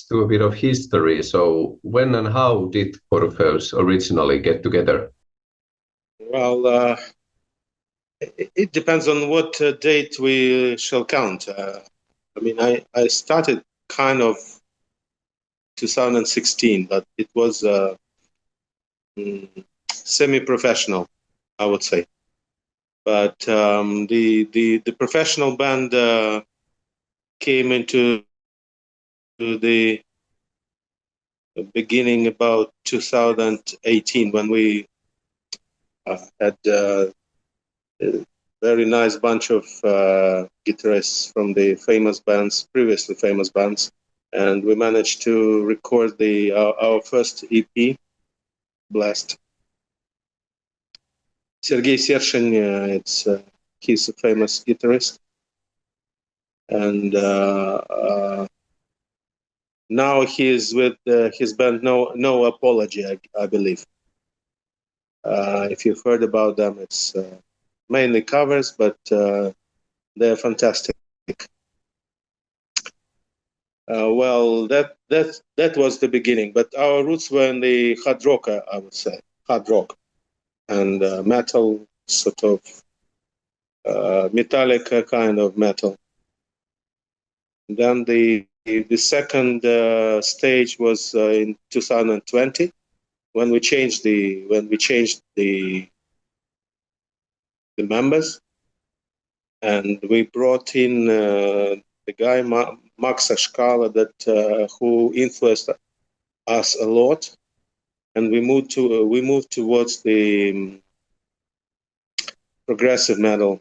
do a bit of history. So when and how did Korypheus originally get together? Well, it depends on what date we shall count. I mean, I started kind of 2016, but it was semi-professional, I would say. But the professional band came into the beginning about 2018 when we had a very nice bunch of guitarists from the previously famous bands, and we managed to record our first EP, Blast. Sergei Sershin, he's a famous guitarist, and now he is with his band No Apology, I believe. If you've heard about them, it's mainly covers, but they're fantastic. Well, that was the beginning, but our roots were in the hard rock, I would say, hard rock and metal, sort of Metallica kind of metal. Then the second stage was in 2020 when we changed the members, and we brought in the guy Max Ashkala that who influenced us a lot, and we moved towards the progressive metal.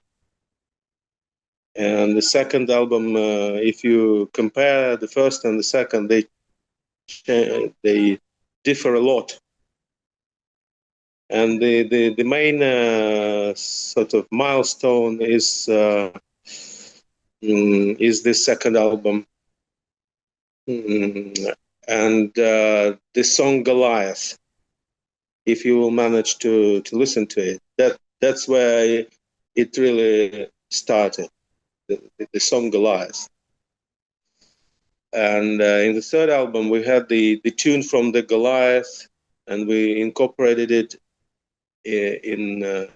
And the second album, if you compare the first and the second, they differ a lot. And the main sort of milestone is the second album, and the song Goliath. If you will manage to listen to it, that's where it really started. The song Goliath. And in the third album, we had the tune from the Goliath, and we incorporated it in the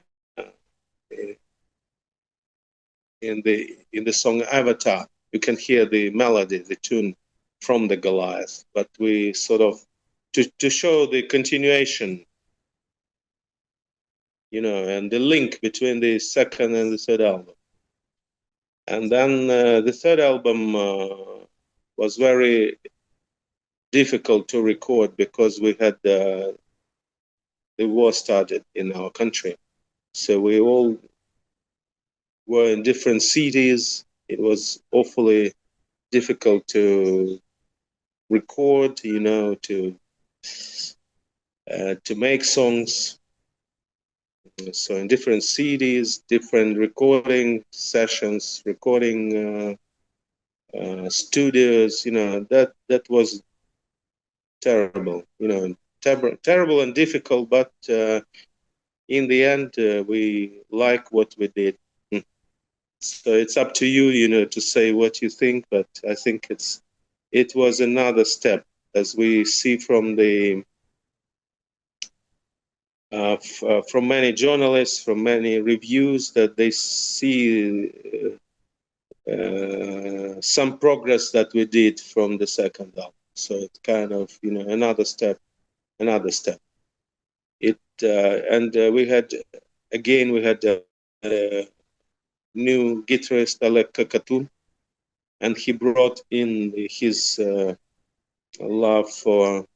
song Avatar. You can hear the melody, the tune from the Goliath, but we sort of to show the continuation, and the link between the second and the third album. And then the third album was very difficult to record because we had the war started in our country. So we all were in different cities. It was awfully difficult to record, to make songs. So in different cities, different recording sessions, recording studios, that was terrible, terrible and difficult. But in the end, we like what we did. So it's up to you, to say what you think. But I think it was another step, as we see from the from many journalists, from many reviews, that they see some progress that we did from the second album. So it's kind of another step. It and we had a new guitarist, Alec Kakatun, and he brought in his love for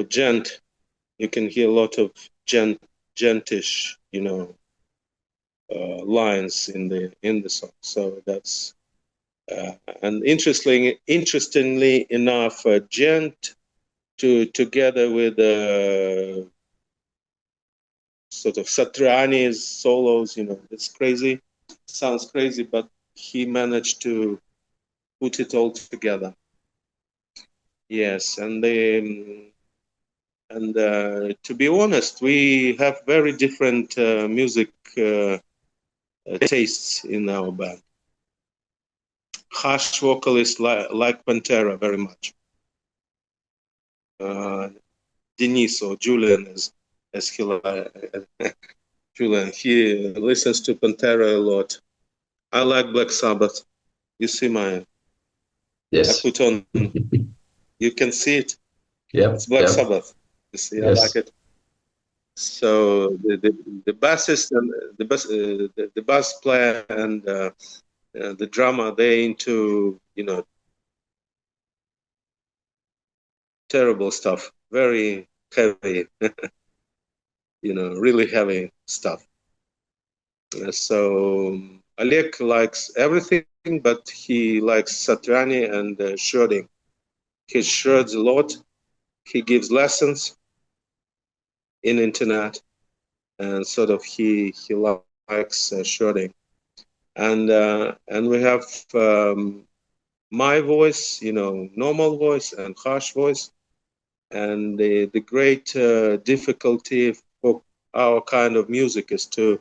gent. You can hear a lot of gentish, lines in the song. So that's and interestingly enough, gent together with sort of Satriani's solos. It's crazy. Sounds crazy, but he managed to put it all together. Yes, and to be honest, we have very different music tastes in our band. harsh vocalists like Pantera very much. Denis or Julian, as he Julian, he listens to Pantera a lot. I like Black Sabbath. You see I Yes. put on. You can see it. Yep. It's Black Yep. Sabbath. You see, I Yes. like it. So the bassist and the bass player and the drummer, they're into terrible stuff, very heavy, really heavy stuff. So Oleg likes everything, but he likes Satriani and shredding. He shreds a lot. He gives lessons in internet, and sort of he likes shredding. And we have my voice, normal voice and harsh voice, and the great difficulty for our kind of music is to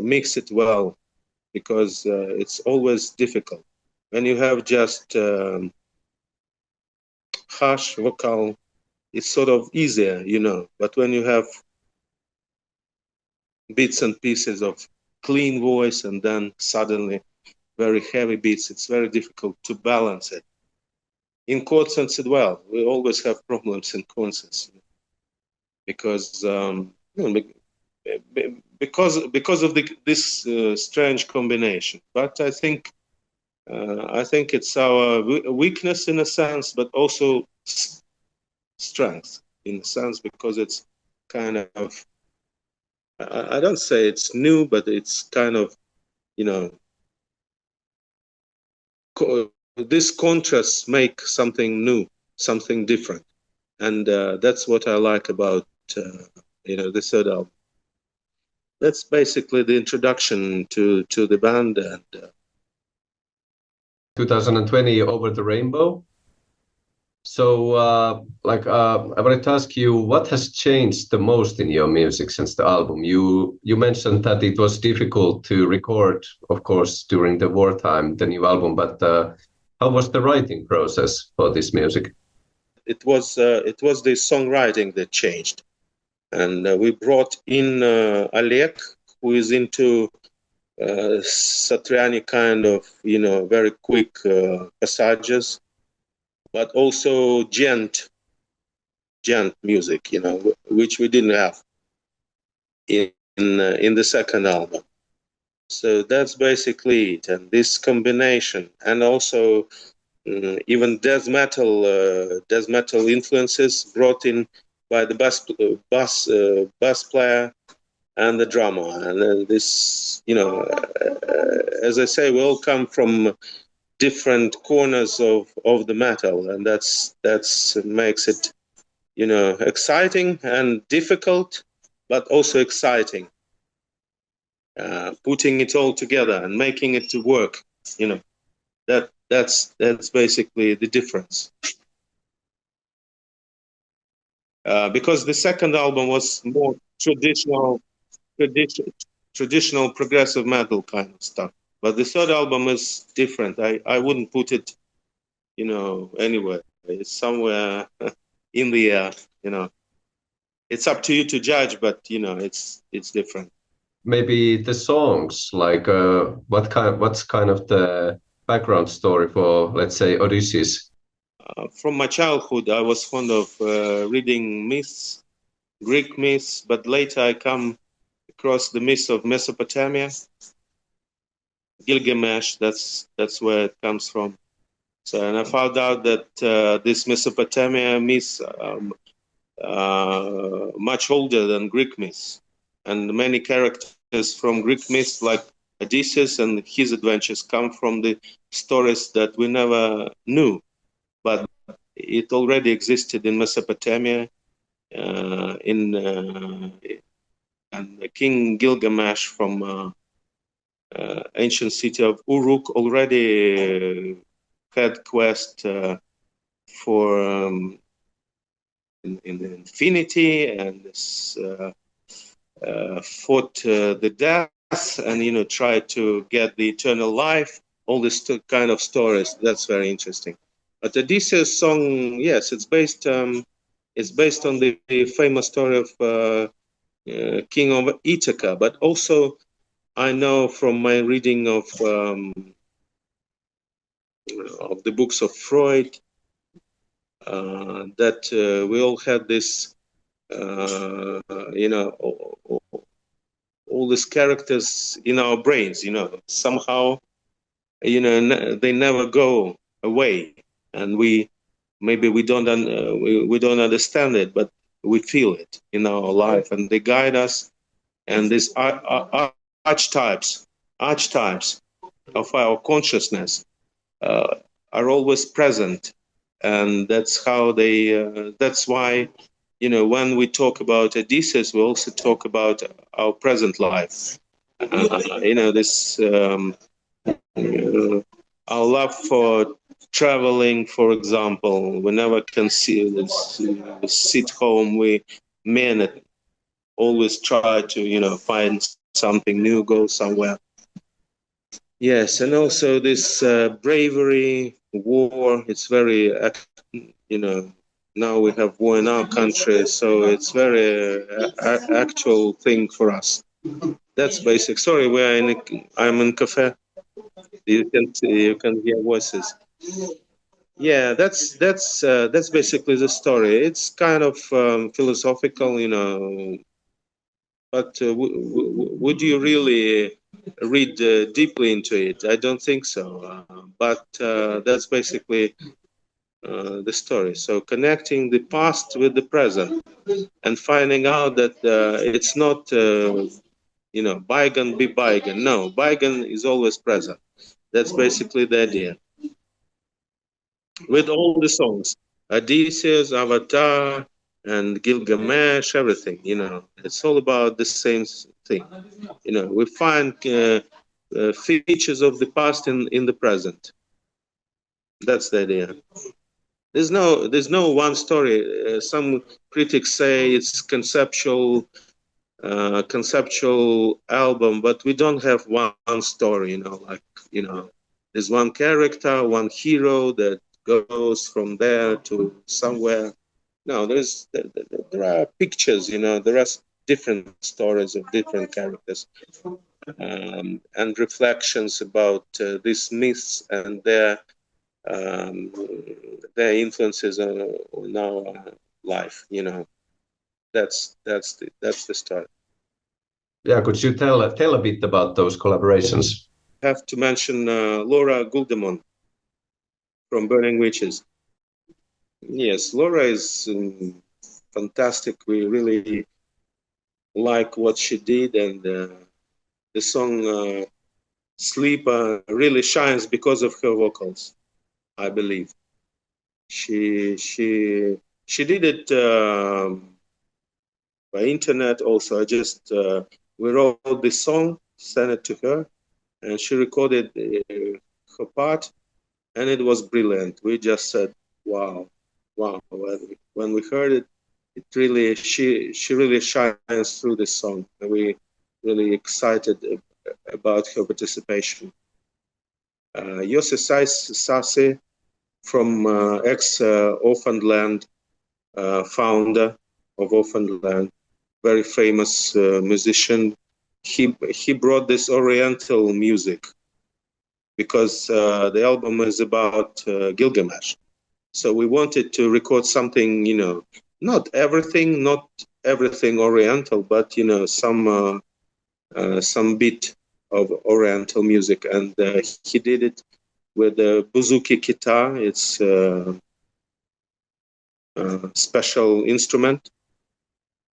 mix it well, because it's always difficult when you have just harsh vocal. It's sort of easier, but when you have bits and pieces of clean voice and then suddenly very heavy beats, it's very difficult to balance it. In concerts as well, we always have problems in concerts because because of this strange combination. But I think it's our weakness in a sense, but also strength in a sense, because it's kind of, I don't say it's new, but it's kind of, this contrasts make something new, something different. And that's what I like about, the third album. That's basically the introduction to the band. And 2020 Over the Rainbow. So, I wanted to ask you, what has changed the most in your music since the album? You mentioned that it was difficult to record, of course, during the wartime, the new album. But how was the writing process for this music? It was the songwriting that changed, and we brought in Oleg, who is into Satriani kind of, very quick passages, but also gent music, which we didn't have in the second album. So that's basically it. And this combination, and also even death metal influences brought in by the bass player and the drummer. And this, as I say, we all come from different corners of the metal, and that's makes it, exciting and difficult, but also exciting. Putting it all together and making it to work, that's basically the difference. Because the second album was more traditional progressive metal kind of stuff. But the third album is different. I wouldn't put it, anywhere. It's somewhere in the air, It's up to you to judge, but, it's different. Maybe the songs, like what's kind of the background story for, let's say, Odysseus? From my childhood, I was fond of reading myths, Greek myths, but later I come across the myths of Mesopotamia, Gilgamesh. That's where it comes from. So, and I found out that this Mesopotamia myths much older than Greek myths, and many characters from Greek myths, like Odysseus and his adventures, come from the stories that we never knew, but it already existed in Mesopotamia. And King Gilgamesh from ancient city of Uruk already had quest for in the infinity, and fought the death, and tried to get the eternal life, all this kind of stories. That's very interesting. But Odysseus song, yes, it's based on the famous story of King of Ithaca. But also, I know from my reading of the books of Freud that we all had this, all these characters in our brains. Somehow, they never go away, and we don't we don't understand it, but we feel it in our life, and they guide us. And these archetypes of our consciousness are always present, and that's how they. That's why, when we talk about Odysseus, we also talk about our present life. This our love for traveling, for example. We never can sit home. We men always try to find something new, go somewhere. Yes, and also this bravery, war. It's very now we have war in our country, so it's very actual thing for us. That's basic. Sorry, I'm in cafe. You can hear voices. Yeah, that's basically the story. It's kind of philosophical, but would you really read deeply into it? I don't think so. But that's basically the story. So connecting the past with the present and finding out that it's not, bygone be bygone. No, bygone is always present. That's basically the idea. With all the songs, Odysseus, Avatar, and Gilgamesh, everything, it's all about the same thing. We find features of the past in the present. That's the idea. There's no one story. Some critics say it's conceptual album, but we don't have one story. There's one character, one hero that goes from there to somewhere. No, there are pictures. There are different stories of different characters. And reflections about these myths and their influences on our life. That's the story. Yeah, could you tell a bit about those collaborations? I have to mention Laura Guldemon from Burning Witches. Yes, Laura is fantastic. We really like what she did, and the song Sleep really shines because of her vocals, I believe. She did it by internet also. I just we wrote this song, sent it to her, and she recorded her part, and it was brilliant. We just said, "Wow, wow!" When we heard it, it really she really shines through this song, and we really excited about her participation. Yossi Sassi from ex-Orphaned Land, founder of Orphaned Land, very famous musician. He brought this Oriental music because the album is about Gilgamesh. So we wanted to record something, not everything Oriental, but some bit of Oriental music, and he did it with the bouzouki guitar. It's a special instrument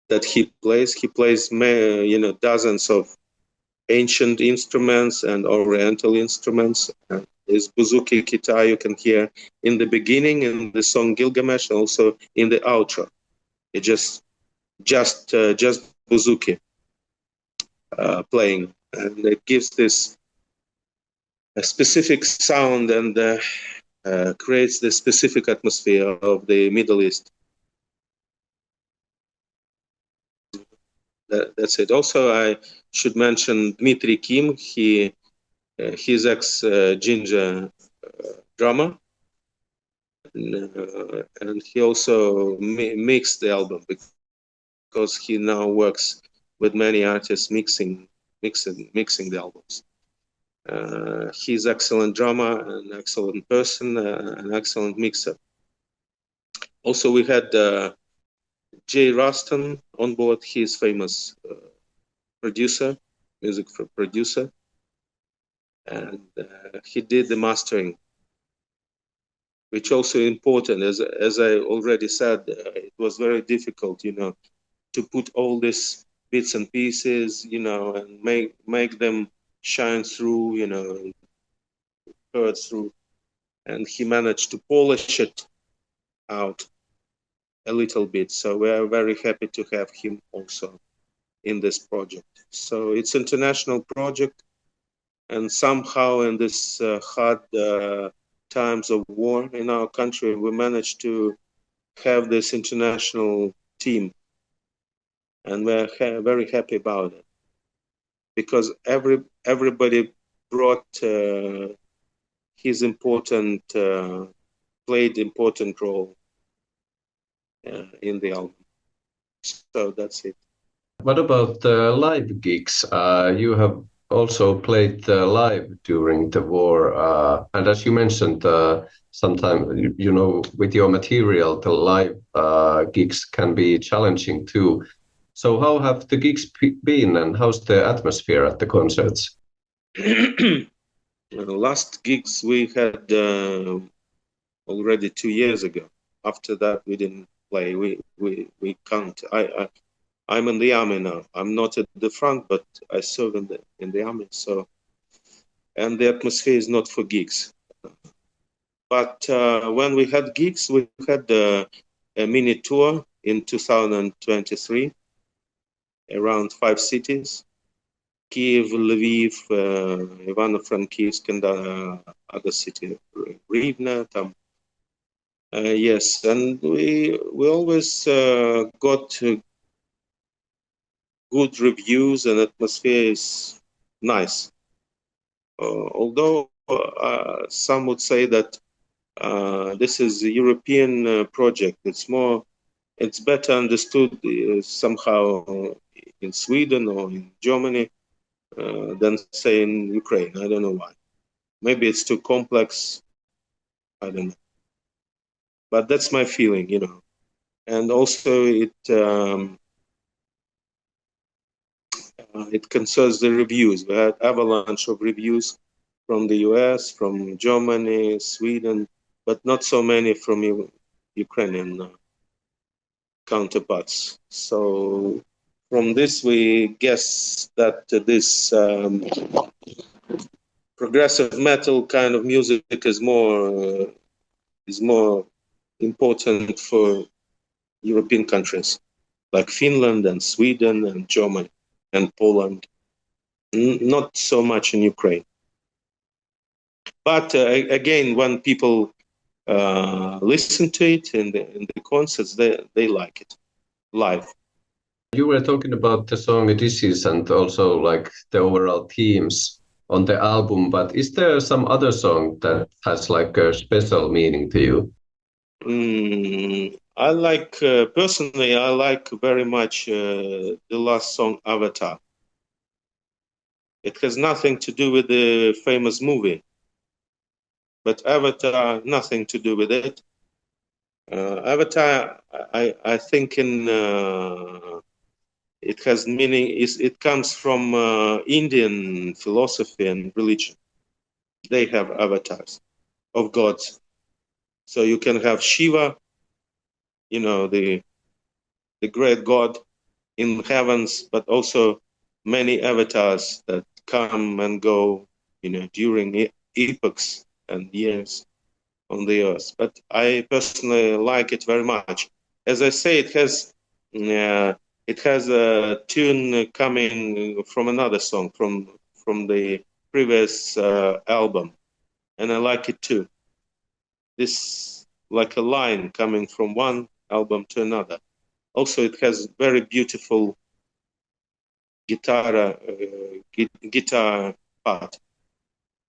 that he plays. He plays, dozens of ancient instruments and Oriental instruments. And this bouzouki guitar you can hear in the beginning in the song Gilgamesh, and also in the outro. It just bouzouki playing, and it gives this a specific sound and creates the specific atmosphere of the Middle East. That's it. Also, I should mention Dmitry Kim. He He's ex-Ginger drummer, and he also mixed the album because he now works with many artists mixing the albums. He's excellent drummer, an excellent person, an excellent mixer. Also, we had Jay Ruston on board. He's famous producer, music producer, and he did the mastering, which also important. As I already said, it was very difficult, to put all these bits and pieces, and make them shine through, heard through, and he managed to polish it out a little bit. So we are very happy to have him also in this project. So it's international project, and somehow in this hard times of war in our country, we managed to have this international team, and we're very happy about it because everybody brought his important played important role in the album. So that's it. What about the live gigs? You have also played live during the war, and as you mentioned, sometimes with your material, the live gigs can be challenging too. So how have the gigs been, and how's the atmosphere at the concerts? Last gigs we had already 2 years ago. After that, we didn't play. We can't. I'm in the army now. I'm not at the front, but I serve in the army. So, and the atmosphere is not for gigs. But when we had gigs, we had a mini tour in 2023 around 5 cities: Kiev, Lviv, Ivano-Frankivsk, and other city, Rivne. Yes, and we always got good reviews, and atmosphere is nice. Although some would say that this is a European project, it's better understood somehow in Sweden or in Germany than say in Ukraine. I don't know why. Maybe it's too complex. I don't know. But that's my feeling, And also it concerns the reviews. We had avalanche of reviews from the US, from Germany, Sweden, but not so many from Ukrainian counterparts. So from this, we guess that this progressive metal kind of music is more important for European countries like Finland and Sweden and Germany and Poland. Not so much in Ukraine. But again, when people listen to it in the concerts, they like it live. You were talking about the song Dishes and also like the overall themes on the album, but is there some other song that has like a special meaning to you? I like, personally, I like very much the last song, Avatar. It has nothing to do with the famous movie, but Avatar, nothing to do with it. Avatar, I think it has meaning. It comes from Indian philosophy and religion. They have avatars of gods. So you can have Shiva, the great god in heavens, but also many avatars that come and go, during epochs and years on the earth. But I personally like it very much. As I say, it has a tune coming from another song from the previous album, and I like it too. This like a line coming from one album to another. Also, it has very beautiful guitar part.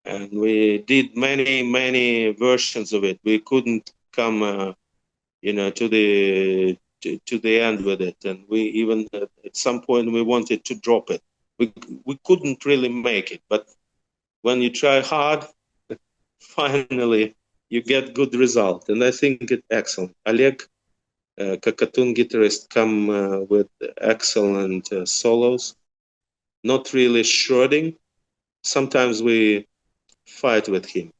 and we did many versions of it. We couldn't come, you know, to the end with it, and we even at some point we wanted to drop it. We couldn't really make it, but when you try hard, finally you get good result, and I think it's excellent. Oleg, Kakatun guitarist, come with excellent solos, not really shredding. Sometimes we fight with him.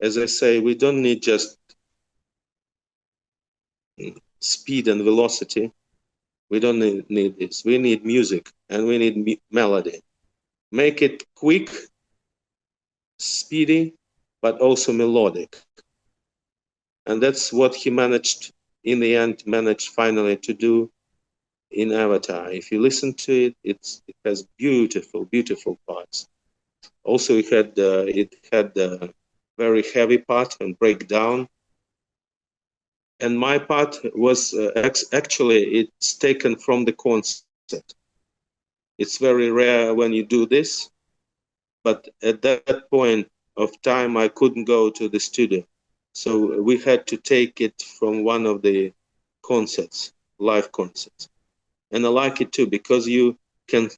As I say, we don't need just speed and velocity. We don't need this. We need music, and we need melody. Make it quick, speedy, but also melodic. And that's what he managed, in the end, finally to do in Avatar. If you listen to it, it has beautiful parts. Also, it had very heavy part and breakdown. And my part was actually, it's taken from the concert. It's very rare when you do this, but at that point of time, I couldn't go to the studio. So we had to take it from one of the concerts, live concerts. And I like it too, because you can,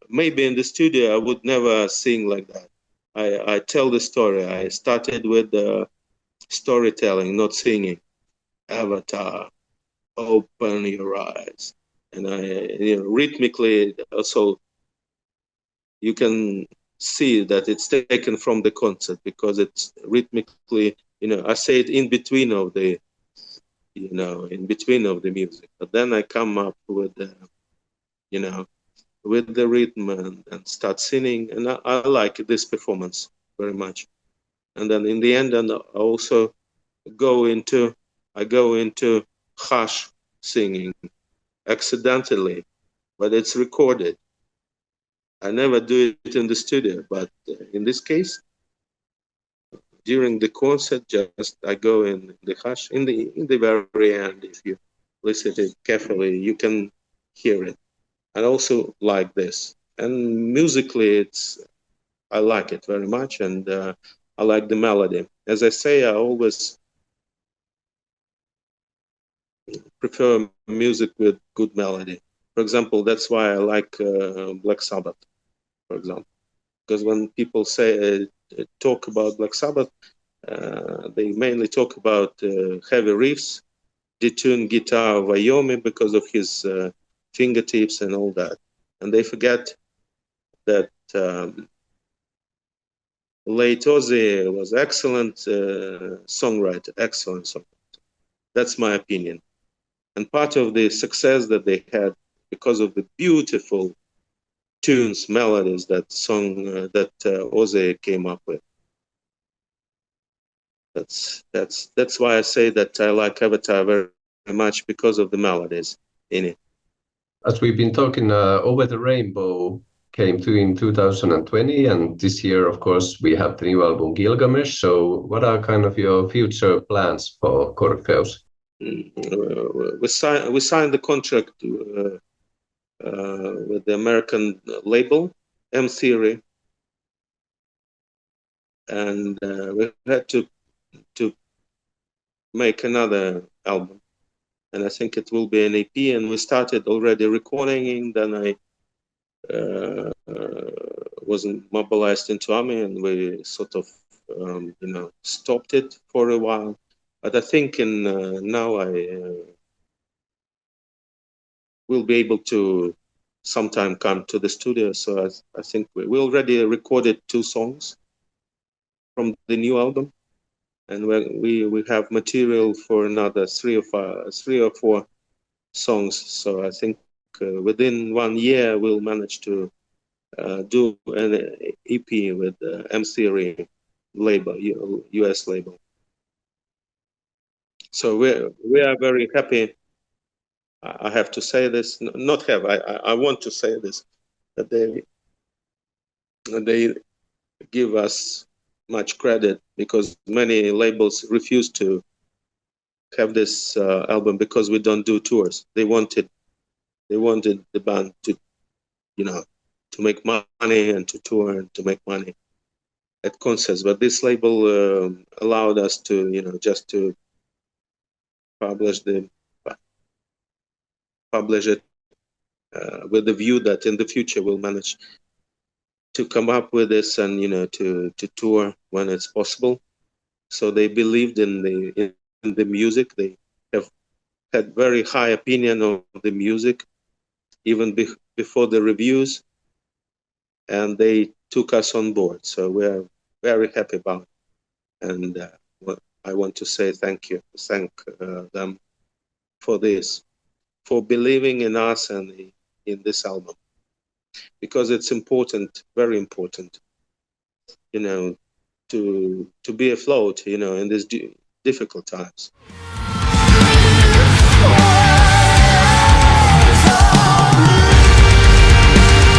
maybe in the studio, I would never sing like that. I tell the story. I started with storytelling, not singing. Avatar, open your eyes. And rhythmically also, you can see that it's taken from the concert, because it's rhythmically, I say it in between of the, in between of the music. But then I come up with the, with the rhythm and start singing. And I like this performance very much. And then in the end, and I also go into harsh singing accidentally, but it's recorded. I never do it in the studio, but in this case, during the concert, just I go in the hush. In the very end, if you listen to it carefully, you can hear it. I also like this, and musically, I like it very much, and I like the melody. As I say, I always prefer music with good melody. For example, that's why I like Black Sabbath, for example, because when people say talk about Black Sabbath, they mainly talk about heavy riffs, detuned guitar of Wyoming because of his fingertips and all that, and they forget that late Ozzy was excellent songwriter, excellent songwriter. That's my opinion. And part of the success that they had because of the beautiful tunes, melodies that Ozzy came up with. That's why I say that I like Avatar very much, because of the melodies in it. As we've been talking, Over the Rainbow came to in 2020, and this year, of course, we have the new album Gilgamesh. So, what are kind of your future plans for Korypheus? We signed the contract with the American label M Theory, and we had to make another album, and I think it will be an EP. And we started already recording. Then I wasn't mobilized into army, and we sort of stopped it for a while. But I think now I will be able to sometime come to the studio. So I think we already recorded 2 songs from the new album, and we have material for another 3 or 4 songs. So I think within 1 year we'll manage to do an EP with M Theory label, US label. So we are very happy. I have to say this, not have, I want to say this, that they give us much credit, because many labels refuse to have this album because we don't do tours. They wanted the band to, to make money and to tour and to make money. at concerts. But this label allowed us to, just to publish it with the view that in the future we'll manage to come up with this and to tour when it's possible. So they believed in the music. They have had very high opinion of the music even before the reviews, and they took us on board. So we're very happy about it. And I want to say thank them for this, for believing in us and in this album, because it's important, very important, to be afloat, in these difficult times.